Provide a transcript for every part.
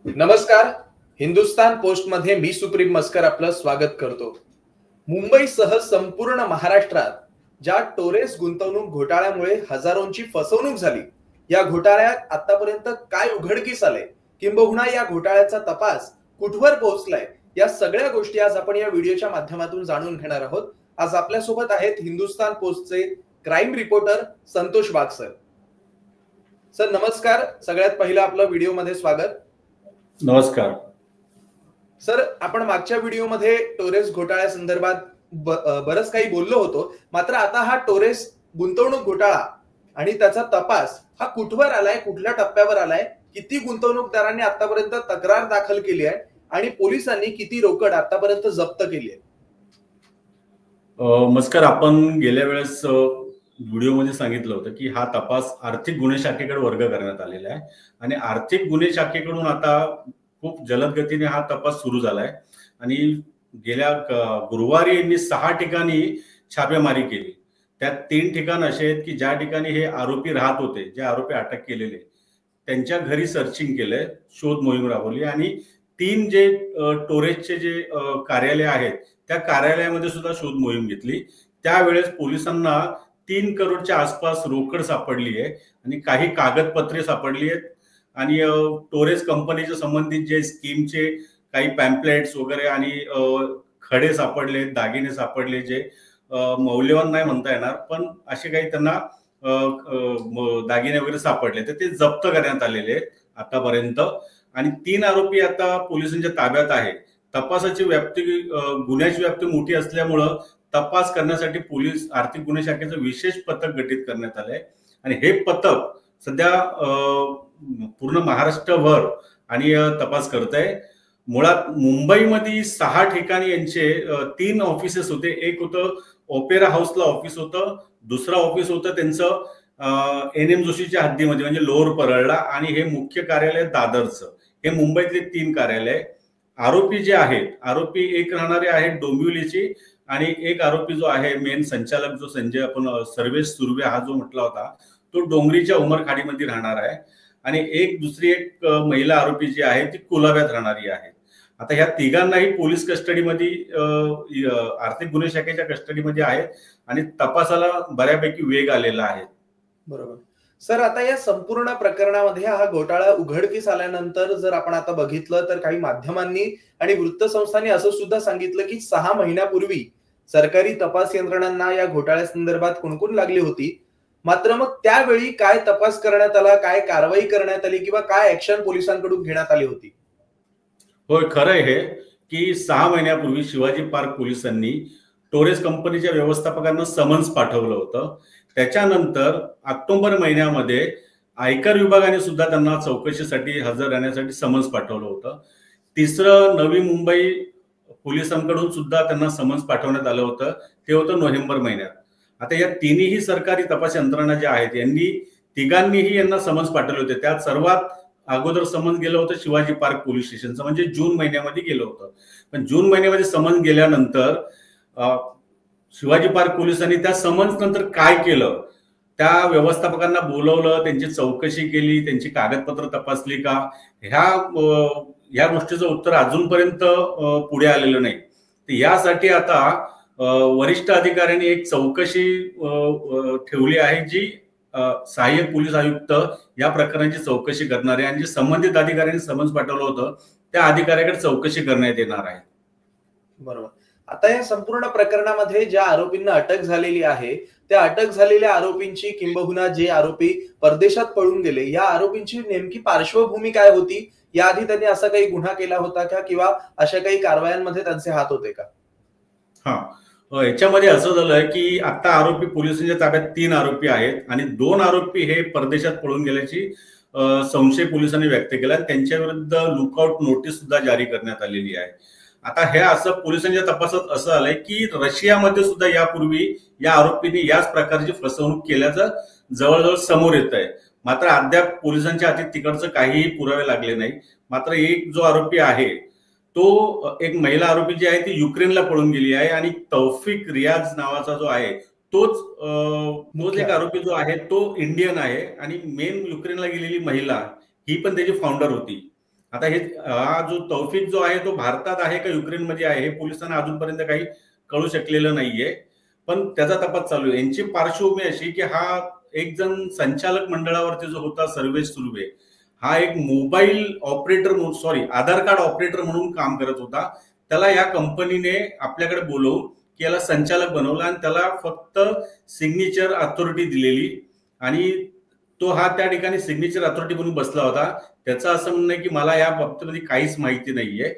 नमस्कार. हिंदुस्तान पोस्ट मध्ये मी सुप्रीम मस्कर आपलं स्वागत करतो. मुंबईसह संपूर्ण महाराष्ट्रात ज्या टोरेस गुंतवणूक घोटाळ्यामुळे हजारोंची फसवणूक झाली, या घोटाळ्यात आतापर्यंत काय उघडकीस आले, किंबहुना या घोटाळ्याचा तपास कुठवर पोहोचलाय, या सगळ्या गोष्टी आज आपण या व्हिडिओच्या माध्यमातून जाणून घेणार आहोत. आज आपल्यासोबत आहेत हिंदुस्तान पोस्टचे क्राईम रिपोर्टर संतोष वाघ सर. सर नमस्कार. सगळ्यात पहिलं आपलं व्हिडिओमध्ये स्वागत. नमस्कार सर. आपण मागच्या व्हिडिओमध्ये टोरेस घोटाळ्या संदर्भात बरंच काही बोललो होतो. मात्र आता हा टोरेस गुंतवणूक घोटाळा आणि त्याचा तपास हा कुठवर आलाय, कुठल्या टप्प्यावर आलाय, किती गुंतवणूकदारांनी आतापर्यंत तक्रार दाखल केली आहे आणि पोलिसांनी किती रोकड आतापर्यंत जप्त केली आहे? मस्कर, आपण गेल्या वेळेस व्हिडिओमध्ये सांगितलं होतं की हा तपास आर्थिक गुन्हे शाखेकडे वर्ग करण्यात आलेला आहे आणि आर्थिक गुन्हे शाखेकडून आता खूप जलद गतीने हा तपास सुरू झालाय. आणि गेल्या गुरुवारी यांनी 6 ठिकाणी छापेमारी केली. त्यात 3 ठिकाण असे आहेत की ज्या ठिकाणी हे आरोपी राहत होते, जे आरोपी अटक केलेले, त्यांच्या घरी सर्चिंग केलंय, शोध मोहीम राबवली आणि 3 जे टोरेसचे जे कार्यालय आहेत त्या कार्यालयामध्ये सुद्धा शोध मोहीम घेतली. त्यावेळेस पोलिसांना 3 करोडच्या आसपास रोकड सापडली आहे आणि काही कागदपत्रे सापडली आहेत आणि टोरेस कंपनीच्या संबंधित जे स्कीमचे काही पॅम्पलेट्स वगैरे आणि खडे सापडले, दागिने सापडले, जे मौल्यवान नाही म्हणता येणार पण असे काही त्यांना दागिने वगैरे सापडले, तर ते जप्त करण्यात आलेले आहेत आतापर्यंत. आणि 3 आरोपी आता पोलिसांच्या ताब्यात आहे. तपासाची व्याप्ती, गुन्ह्याची व्याप्ती मोठी असल्यामुळं तपास करण्यासाठी पोलीस आर्थिक गुन्हे शाखेचं विशेष पथक गठीत करण्यात आलंय आणि हे पथक सध्या पूर्ण महाराष्ट्रभर आणि तपास करत आहे. मुळात मुंबईमध्ये 6 ठिकाणी यांचे 3 ऑफिसेस होते. एक होतं ओपेरा हाऊसला ऑफिस होतं, दुसरं ऑफिस होतं त्यांचं NM जोशीच्या हद्दीमध्ये म्हणजे लोअर परळला, आणि हे मुख्य कार्यालय दादरचं. हे मुंबईतले 3 कार्यालय. आरोपी जे आहेत, आरोपी एक राहणारे आहेत डोंबिवलीची आणि एक आरोपी जो आहे मेन संचालक, जो संजय आपण सर्वेश सुर्वे हा जो म्हटला होता, तो डोंगरीच्या उमरखाडीमध्ये राहणार आहे आणि दुसरी एक महिला आरोपी जी आहे ती कुलाब्यात राहणारी आहे. आता ह्या तिघांनाही पोलीस कस्टडीमध्ये, आर्थिक गुन्हे शाखेच्या कस्टडीमध्ये आहेत आणि तपासाला बऱ्यापैकी वेग आलेला आहे. बरोबर सर. आता या संपूर्ण प्रकरणामध्ये हा घोटाळा उघडकीस आल्यानंतर जर आपण आता बघितलं तर काही माध्यमांनी आणि वृत्तसंस्थांनी असं सुद्धा सांगितलं की 6 महिन्यापूर्वी सरकारी तपास यंत्रणांना या घोटाळ्या संदर्भात कुणकुण लागली होती. मात्र मग त्यावेळी काय तपास करण्यात आला, काय कारवाई करण्यात आली किंवा काय ऍक्शन पोलिसांकडून घेण्यात आली होती? होय, खरं आहे हे की 6 महिन्यापूर्वी शिवाजी पार्क पोलिसांनी टोरेस कंपनीच्या व्यवस्थापकांना समन्स पाठवलं होतं. त्याच्यानंतर ऑक्टोबर महिन्यामध्ये आयकर विभागाने सुद्धा त्यांना चौकशीसाठी हजर राहण्यासाठी समन्स पाठवलं होतं. तिसरं नवी मुंबई पोलिसांकडून सुद्धा त्यांना समन्स पाठवण्यात आलं होतं, ते होतं नोव्हेंबर महिन्यात. आता या तिन्ही सरकारी तपास यंत्रणा ज्या आहेत यांनी तिघांनीही यांना समन्स पाठवले होते. त्यात सर्वात अगोदर समन्स गेलं होतं शिवाजी पार्क पोलीस स्टेशनचं, म्हणजे जून महिन्यामध्ये गेलं होतं. पण जून महिन्यामध्ये समन्स गेल्यानंतर शिवाजी पार्क पोलिसांनी त्या समन्स नंतर काय केलं, त्या व्यवस्थापकांना बोलवलं, त्यांची चौकशी केली, त्यांची कागदपत्र तपासली का, ह्या गोष्टीचं उत्तर अजूनपर्यंत पुढे आलेलं नाही. तर यासाठी आता वरिष्ठ अधिकाऱ्यांनी एक चौकशी ठेवली आहे, जी सहाय्यक पोलीस आयुक्त या प्रकरणाची चौकशी करणार आहे आणि जे संबंधित अधिकाऱ्यांनी समन्स पाठवलं होतं त्या अधिकाऱ्याकडे चौकशी करण्यात येणार आहे. बरोबर. आता या संपूर्ण प्रकरणामध्ये ज्या आरोपींना अटक झालेली आहे, त्या अटक झालेल्या आरोपींची किंबहुना जे आरोपी परदेशात पळून गेले, या आरोपींची नेमकी पार्श्वभूमी काय होती? याआधी त्यांनी असा काही गुन्हा केला होता का किंवा अशा काही कारवायांमध्ये त्यांचे हात होते का? याच्यामध्ये असं झालं की आता आरोपी पोलिसांच्या ताब्यात 3 आरोपी आहेत आणि 2 आरोपी हे परदेशात पळून गेल्याची संशय पोलिसांनी व्यक्त केला. त्यांच्या विरुद्ध लुकआउट नोटीस सुद्धा जारी करण्यात आलेली आहे. आता हे असं पोलिसांच्या तपासात असं आलंय की रशियामध्ये सुद्धा यापूर्वी या आरोपींनी याच प्रकारची फसवणूक केल्याचं जवळजवळ समोर येत आहे. मात्र अद्याप पोलिसांच्या हाती तिकडचं काहीही पुरावे लागले नाही. मात्र एक जो आरोपी आहे, तो एक महिला आरोपी जी आहे ती युक्रेनला पळून गेली आहे आणि तौफिक रियाज नावाचा जो आहे तोच एक आरोपी जो आहे तो इंडियन आहे आणि मेन युक्रेनला गेलेली महिला ही पण त्याची फाउंडर होती. आता हा जो तौफिक जो आहे तो भारतात आहे का युक्रेनमध्ये आहे हे पोलिसांना अजूनपर्यंत काही कळू शकलेलं नाहीये, पण त्याचा तपास चालू आहे. यांची पार्श्वभूमी अशी की हा एक जण संचालक मंडळावरती जो होता सर्वेश सुर्वे, हा एक मोबाईल ऑपरेटर म्हणून, सॉरी, आधार कार्ड ऑपरेटर म्हणून काम करत होता. त्याला या कंपनीने आपल्याकडे बोलवून की याला संचालक बनवलं आणि त्याला फक्त सिग्नेचर अथॉरिटी दिलेली आणि तो हा त्या ठिकाणी सिग्नेचर अथॉरिटी म्हणून बसला होता. त्याचं असं म्हणणं आहे की मला या बाबतीमध्ये काहीच माहिती नाहीये.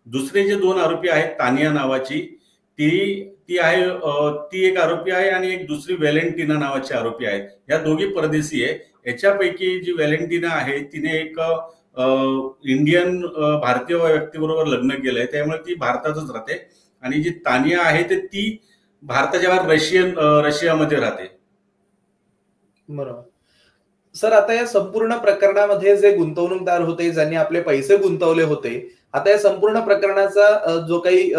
दुसरे जे 2 आरोपी आहेत, तानिया नावाची ती आहे, ती एक आरोपी आहे आणि एक दुसरी व्हॅलेंटिना नावाची आरोपी आहे. या दोघी परदेशी आहे. याच्यापैकी जी व्हॅलेंटिना आहे तिने एक इंडियन भारतीय व्यक्तीबरोबर लग्न केलंय, त्यामुळे ती भारतातच राहते. आणि जी तानिया आहे ती भारताच्या बाहेर रशियामध्ये राहते. बरोबर सर, आता या संपूर्ण प्रकरणामध्ये जे गुंतवणूकदार होते, ज्यांनी आपले पैसे गुंतवले होते, आता या संपूर्ण प्रकरणाचा जो काही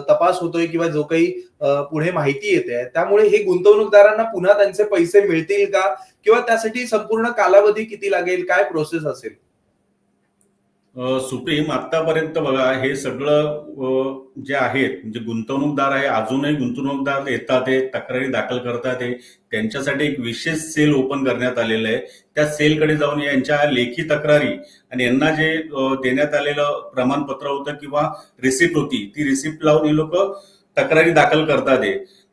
तपास होतोय किंवा जो काही पुढे माहिती येते, त्यामुळे हे गुंतवणूकदारांना पुन्हा त्यांचे पैसे मिळतील का, किंवा त्यासाठी संपूर्ण कालावधी किती लागेल, काय प्रोसेस असेल? सुप्रीम, आतापर्यंत बघा हे सगळं जे आहेत म्हणजे गुंतवणूकदार आहे, अजूनही गुंतवणूकदार येतात, तक्रारी दाखल करतात, त्यांच्यासाठी एक विशेष सेल ओपन करण्यात आलेलं आहे. त्या सेलकडे जाऊन यांच्या लेखी तक्रारी आणि यांना जे देण्यात आलेलं प्रमाणपत्र होतं किंवा रिसिप्ट होती, ती रिसिप्ट लावून हे लोक तक्रारी दाखल करतात.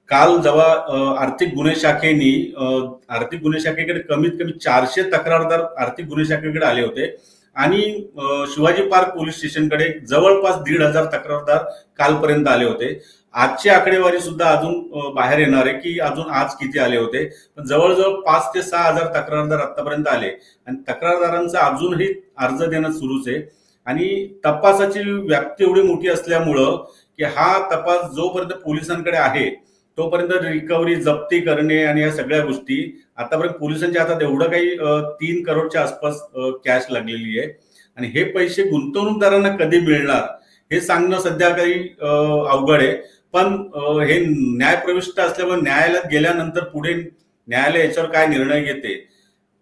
काल जेव्हा आर्थिक गुन्हे शाखेकडे कमीत कमी 400 तक्रारदार आर्थिक गुन्हे शाखेकडे आले होते आणि शिवाजी पार्क पोलीस स्टेशनकडे जवळपास 1,500 तक्रारदार कालपर्यंत आले होते. आजची आकडेवारी सुद्धा अजून बाहेर येणार आहे की अजून आज किती आले होते, पण जवळजवळ 5 ते 6,000 तक्रारदार आतापर्यंत आले आणि तक्रारदारांचा अजूनही अर्ज देणं सुरूच आहे. आणि तपासाची व्याप्ती एवढी मोठी असल्यामुळं की हा तपास जोपर्यंत पोलिसांकडे आहे तोपर्यंत रिकव्हरी, जप्ती करणे आणि या सगळ्या गोष्टी, आतापर्यंत पोलिसांच्या हातात एवढं काही 3 करोडच्या आसपास कॅश लागलेली आहे. आणि हे पैसे गुंतवणूकदारांना कधी मिळणार हे सांगणं सध्या काही अवघड आहे. पण हे न्यायप्रविष्ट असल्यामुळे न्यायालयात गेल्यानंतर पुढे न्यायालय याच्यावर काय निर्णय घेते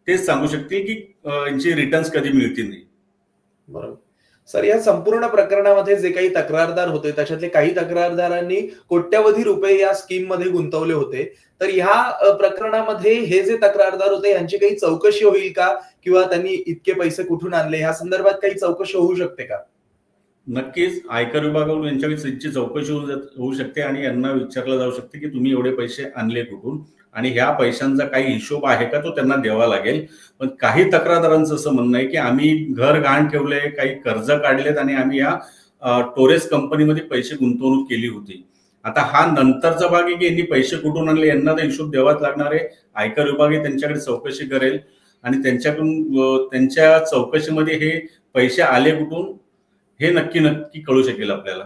तेच सांगू शकतील की यांची रिटर्न्स कधी मिळतील नाही. बरोबर सर, या संपूर्ण प्रकरणामध्ये जे काही तक्रारदार होते त्याच्यातले काही तक्रारदारांनी कोट्यवधी रुपये या स्कीम मध्ये गुंतवले होते, तर ह्या प्रकरणामध्ये हे जे तक्रारदार होते यांची काही चौकशी होईल का, किंवा त्यांनी इतके पैसे कुठून आणले ह्या संदर्भात काही चौकशी होऊ शकते का? नक्कीच आयकर विभागाकडून यांच्याकडे चौकशी होऊ शकते आणि यांना विचारलं जाऊ शकते की तुम्ही एवढे पैसे आणले कुठून आणि ह्या पैशांचा काही हिशोब आहे का तो त्यांना द्यावा लागेल. पण काही तक्रारदारांचं असं म्हणणं आहे की आम्ही घर गहाण ठेवले, काही कर्ज काढलेत आणि आम्ही या टोरेस कंपनीमध्ये पैसे गुंतवणूक केली होती. आता हा नंतरचा भाग आहे की यांनी पैसे कुठून आणले, यांना तर हिशोब द्यावाच लागणार आहे. आयकर विभाग त्यांच्याकडे चौकशी करेल आणि त्यांच्याकडून त्यांच्या चौकशीमध्ये हे पैसे आले कुठून हे नक्की कळू शकेल आपल्याला.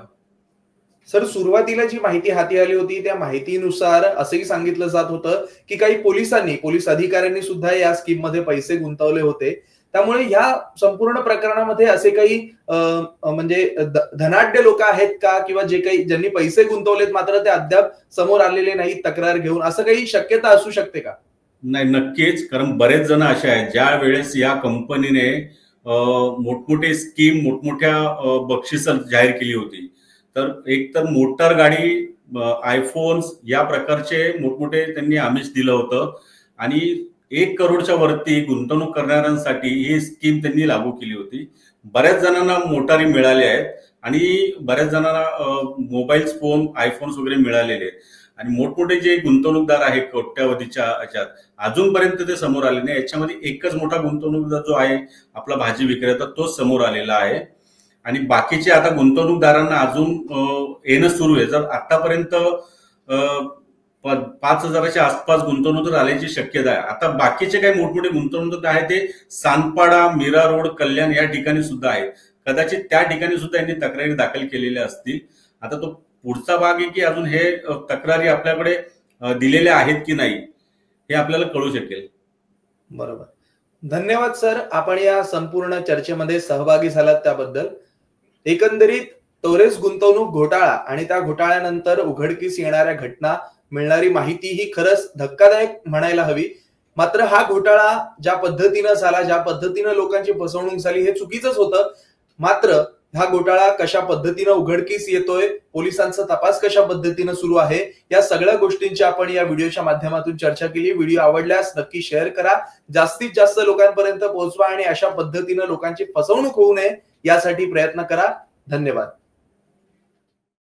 सर, सुरुवातीला जी माहिती हाती आली होती त्या माहितीनुसार असंही सांगितलं जात होतं की काही पोलीस अधिकाऱ्यांनी सुद्धा या स्कीम मध्ये पैसे गुंतवले होते. त्यामुळे या संपूर्ण प्रकरणामध्ये असे काही म्हणजे धनाढ्य लोक आहेत का, किंवा ज्यांनी पैसे गुंतवलेत मात्र ते अद्याप समोर आलेले नाहीत तक्रार घेऊन, असं काही शक्यता असू शकते का? नाही, नक्कीच. कारण बरेच जण असे आहेत ज्या वेळेस या कंपनीने मोठमोठे स्कीम, मोठमोठ्या बक्षिस जाहीर केली होती, तर एक तर मोटर गाडी, आयफोन्स या प्रकारचे मोठमोठे त्यांनी आमिष दिलं होतं आणि 1 करोडच्या वरती गुंतवणूक करणाऱ्यांसाठी ही स्कीम त्यांनी लागू केली होती. बऱ्याच जणांना मोटारी मिळाल्या आहेत आणि बऱ्याच जणांना मोबाईल फोन, आयफोन्स वगैरे मिळालेले आहेत. आणि मोठमोठे जे गुंतवणूकदार आहेत कोट्यावधीच्या ह्याच्यात अजूनपर्यंत ते समोर आले नाही. याच्यामध्ये एकच मोठा गुंतवणूकदार जो आहे आपला भाजी विक्रेता, तोच समोर आलेला आहे. आणि बाकीचे आता गुंतवणूकदारांना अजून येणं सुरू आहे. जर आतापर्यंत 5,000च्या आसपास गुंतवणूकदार आल्याची शक्यता आहे. आता बाकीचे काही मोठमोठे गुंतवणूकदार आहेत ते सानपाडा, मीरा रोड, कल्याण या ठिकाणी सुद्धा आहेत. कदाचित त्या ठिकाणी सुद्धा यांनी तक्रारी दाखल केलेल्या असतील. आता तो पुढचा भाग आहे की अजून हे तक्रारी आपल्याकडे दिलेल्या आहेत की नाही हे आपल्याला कळू शकेल. बरोबर, धन्यवाद सर, आपण या संपूर्ण चर्चेमध्ये सहभागी झालात त्याबद्दल. एकंदरीत टोरेस गुंतवणूक घोटाळा आणि त्या घोटाळ्यानंतर उघडकीस येणाऱ्या घटना, मिळणारी माहिती ही खरंच धक्कादायक म्हणायला हवी. मात्र हा घोटाळा ज्या पद्धतीनं झाला, ज्या पद्धतीनं लोकांची फसवणूक झाली हे चुकीचंच होतं. मात्र हा घोटाळा कशा पद्धतीनं उघडकीस येतोय, पोलिसांचा तपास कशा पद्धतीनं सुरू आहे, या सगळ्या गोष्टींची आपण या व्हिडिओच्या माध्यमातून चर्चा केली. व्हिडिओ आवडल्यास नक्की शेअर करा, जास्तीत जास्त लोकांपर्यंत पोहोचवा आणि अशा पद्धतीनं लोकांची फसवणूक होऊ नये यासाठी प्रयत्न करा. धन्यवाद.